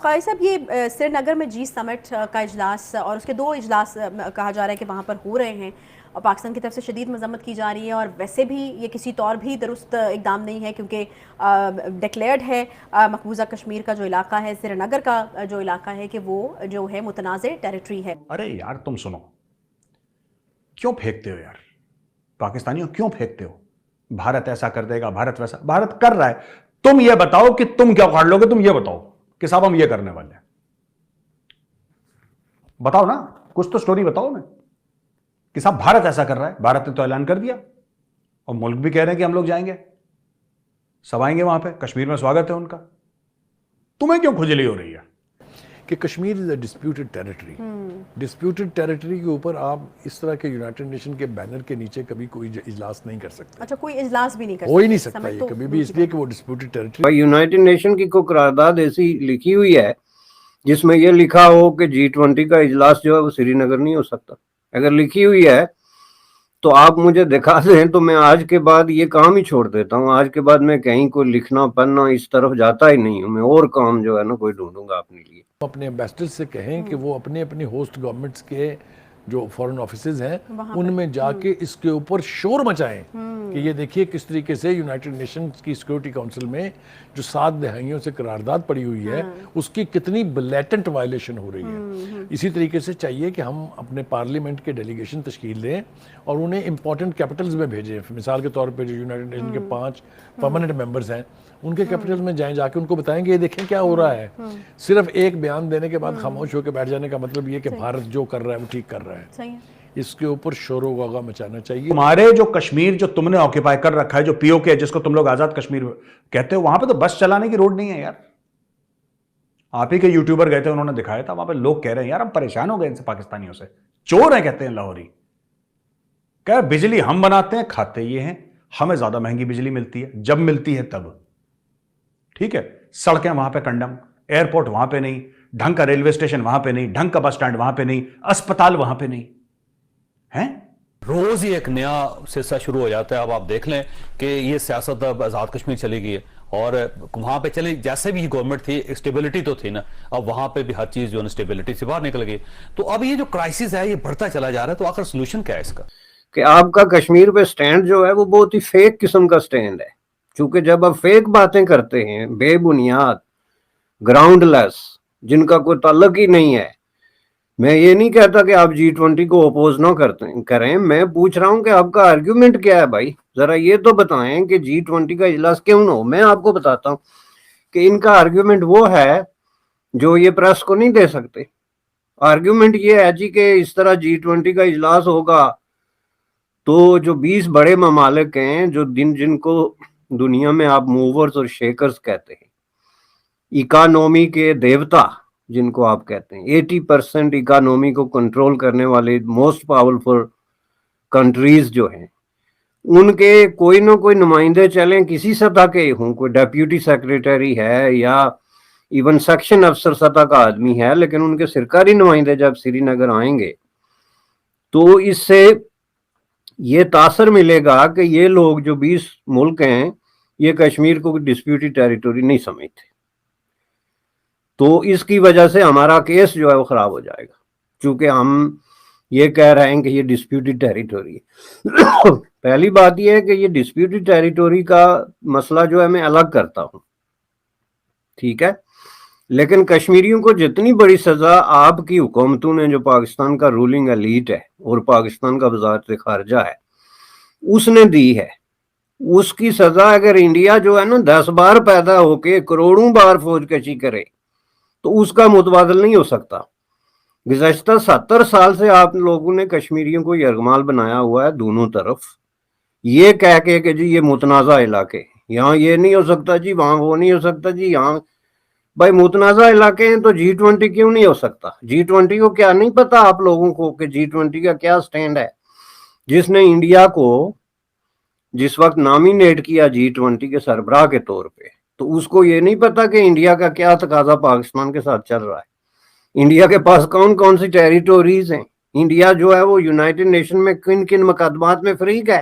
قاری صاحب یہ سری نگر میں جی سمٹ کا اجلاس اور اس کے 2 اجلاس کہا جا رہا ہے کہ وہاں پر ہو رہے ہیں اور پاکستان کی طرف سے شدید مذمت کی جا رہی ہے، اور ویسے بھی یہ کسی طور بھی درست اقدام نہیں ہے کیونکہ ڈکلیئرڈ ہے مقبوضہ کشمیر کا جو علاقہ ہے، سری نگر کا جو علاقہ ہے کہ وہ جو ہے متنازع ٹیریٹری ہے۔ ارے یار تم سنو، کیوں پھینکتے ہو یار؟ پاکستانیوں کیوں پھینکتے ہو؟ بھارت ایسا کر دے گا، بھارت ویسا، بھارت کر رہا ہے۔ تم یہ بتاؤ کہ تم کیا اکھاڑ لو گے؟ تم یہ بتاؤ کہ صاحب ہم یہ کرنے والے ہیں، بتاؤ نا، کچھ تو سٹوری بتاؤ میں کہ صاحب بھارت ایسا کر رہا ہے۔ بھارت نے تو اعلان کر دیا اور ملک بھی کہہ رہے ہیں کہ ہم لوگ جائیں گے، سب آئیں گے وہاں پہ، کشمیر میں سواگت ہے ان کا۔ تمہیں کیوں کھجلی ہو رہی ہے کہ کشمیر از اے ڈسپیوٹڈ ٹیریٹری؟ ڈسپیوٹڈ ٹیریٹری کے اوپر آپ اس طرح کے یونائٹڈ نیشن کے بینر کے نیچے کبھی کوئی اجلاس نہیں کر سکتے۔ اچھا، کوئی اجلاس بھی نہیں کر سکتے؟ ہو ہی نہیں سکتا یہ کبھی بھی، اس لیے کہ وہ ڈسپیوٹڈ ٹیریٹری۔ یونائٹڈ نیشن کی کوئی قرارداد ایسی لکھی ہوئی ہے جس میں یہ لکھا ہو کہ G20 کا اجلاس جو ہے وہ سری نگر نہیں ہو سکتا؟ اگر لکھی ہوئی ہے تو آپ مجھے دکھا دیں تو میں آج کے بعد یہ کام ہی چھوڑ دیتا ہوں۔ آج کے بعد میں کہیں کوئی لکھنا پڑھنا اس طرف جاتا ہی نہیں ہوں، میں اور کام جو ہے نا کوئی ڈھونڈوں گا اپنے لیے۔ اپنے ایمبیسڈر سے کہیں کہ وہ اپنے اپنی ہوسٹ گورنمنٹس کے جو فورن آفیسز ہیں ان میں جا کے اس کے اوپر شور مچائیں کہ یہ دیکھیے کس طریقے سے یونائٹڈ نیشنز کی سیکورٹی کونسل میں جو 7 دہائیوں سے قرارداد پڑی ہوئی ہے اس کی کتنی بلیٹنٹ وائلیشن ہو رہی ہے۔ اسی طریقے سے چاہیے کہ ہم اپنے پارلیمنٹ کے ڈیلیگیشن تشکیل دیں اور انہیں امپورٹنٹ کیپٹلز میں بھیجیں۔ مثال کے طور پہ جو یونائٹڈ نیشن کے 5 پرماننٹ ممبرز ہیں ان کے کیپٹلز میں جائیں، جا کے ان کو بتائیں گے یہ دیکھیں کیا ہو رہا ہے۔ صرف ایک بیان دینے کے بعد خاموش ہو کے بیٹھ جانے کا مطلب یہ کہ بھارت جو کر رہا ہے وہ ٹھیک کر رہا ہے۔ اس کے اوپر شور و غوغا مچانا چاہیے۔ تمہارے جو کشمیر جو تم نے آکیپائی کر رکھا ہے، جو پی او کے جس کو تم لوگ آزاد کشمیر کہتے ہو، وہاں پہ تو بس چلانے کی روڈ نہیں ہے یار۔ آپ ہی کے یوٹیوبر گئے تھے، انہوں نے دکھایا تھا، وہاں پہ لوگ کہہ رہے ہیں یار ہم پریشان ہو گئے ان سے، پاکستانیوں سے، چور ہیں کہتے ہیں لاہوری۔ کہ بجلی ہم بناتے ہیں، کھاتے یہ ہیں، ہمیں زیادہ مہنگی بجلی ملتی ہے جب ملتی ہے تب، ٹھیک ہے؟ سڑکیں وہاں پہ کنڈم، ایئرپورٹ وہاں پہ نہیں، ڈھنگ کا ریلوے اسٹیشن وہاں پہ نہیں، ڈھنگ کا بس سٹینڈ وہاں پہ نہیں، اسپتال وہاں پہ نہیں ہیں۔ روز ہی ایک نیا سلسلہ شروع ہو جاتا ہے۔ اب آپ دیکھ لیں کہ یہ سیاست اب آزاد کشمیر چلی گئی ہے اور وہاں پہ چلے جیسے بھی گورنمنٹ تھی، اسٹیبلٹی تو تھی نا، اب وہاں پہ بھی ہر چیز جو ہے اسٹیبلٹی سے باہر نکل گئی۔ تو اب یہ جو کرائسس ہے یہ بڑھتا چلا جا رہا ہے، تو آخر سلوشن کیا ہے اس کا؟ کہ آپ کا کشمیر پہ سٹینڈ جو ہے وہ بہت ہی فیک قسم کا سٹینڈ ہے، چونکہ جب آپ فیک باتیں کرتے ہیں، بے بنیاد، گراؤنڈ لیس، جن کا کوئی تعلق ہی نہیں ہے۔ میں یہ نہیں کہتا کہ آپ G20 کو اپوز نہ کریں، میں پوچھ رہا ہوں کہ آپ کا آرگیومنٹ کیا ہے بھائی؟ ذرا یہ تو بتائیں کہ G20 کا اجلاس کیوں نہ ہو۔ میں آپ کو بتاتا ہوں کہ ان کا آرگیومنٹ وہ ہے جو یہ پریس کو نہیں دے سکتے۔ آرگیومنٹ یہ ہے جی کہ اس طرح G20 کا اجلاس ہوگا تو جو 20 بڑے ممالک ہیں، جو جن کو دنیا میں آپ موورز اور شیکرز کہتے ہیں، اکانومی کے دیوتا جن کو آپ کہتے ہیں، 80% اکانومی کو کنٹرول کرنے والے موسٹ پاورفل کنٹریز جو ہیں، ان کے کوئی نہ کوئی نمائندے چلیں، کسی سطح کے ہوں، کوئی ڈیپیوٹی سیکریٹری ہے یا ایون سیکشن افسر سطح کا آدمی ہے، لیکن ان کے سرکاری نمائندے جب سری نگر آئیں گے تو اس سے یہ تاثر ملے گا کہ یہ لوگ جو 20 ملک ہیں یہ کشمیر کو ڈسپیوٹی ٹیریٹوری نہیں سمجھتے، تو اس کی وجہ سے ہمارا کیس جو ہے وہ خراب ہو جائے گا، چونکہ ہم یہ کہہ رہے ہیں کہ یہ ڈسپیوٹی ٹیریٹوری ہے۔ پہلی بات یہ ہے کہ یہ ڈسپیوٹی ٹیریٹوری کا مسئلہ جو ہے میں الگ کرتا ہوں، ٹھیک ہے، لیکن کشمیریوں کو جتنی بڑی سزا آپ کی حکومتوں نے، جو پاکستان کا رولنگ ایلیٹ ہے اور پاکستان کا وزارت خارجہ ہے، اس نے دی ہے، اس کی سزا اگر انڈیا جو ہے نا 10 بار پیدا ہو کے کروڑوں بار فوج کشی کرے تو اس کا متبادل نہیں ہو سکتا۔ گزشتہ 70 سال سے آپ لوگوں نے کشمیریوں کو یرغمال بنایا ہوا ہے دونوں طرف، یہ کہہ کے کہ جی یہ متنازع علاقے، یہاں یہ نہیں ہو سکتا جی، وہاں وہ نہیں ہو سکتا جی، یہاں بھائی متنازع علاقے ہیں تو G20 کیوں نہیں ہو سکتا؟ G20 کو کیا نہیں پتا آپ لوگوں کو کہ G20 کا کیا سٹینڈ ہے؟ جس نے انڈیا کو جس وقت نامینیٹ کیا G20 کے سربراہ کے طور پہ، تو اس کو یہ نہیں پتا کہ انڈیا کا کیا تقاضا پاکستان کے ساتھ چل رہا ہے؟ انڈیا کے پاس کون کون سی ٹیریٹوریز ہیں؟ انڈیا جو ہے وہ یونائٹڈ نیشن میں کن کن مقدمات میں فریق ہے؟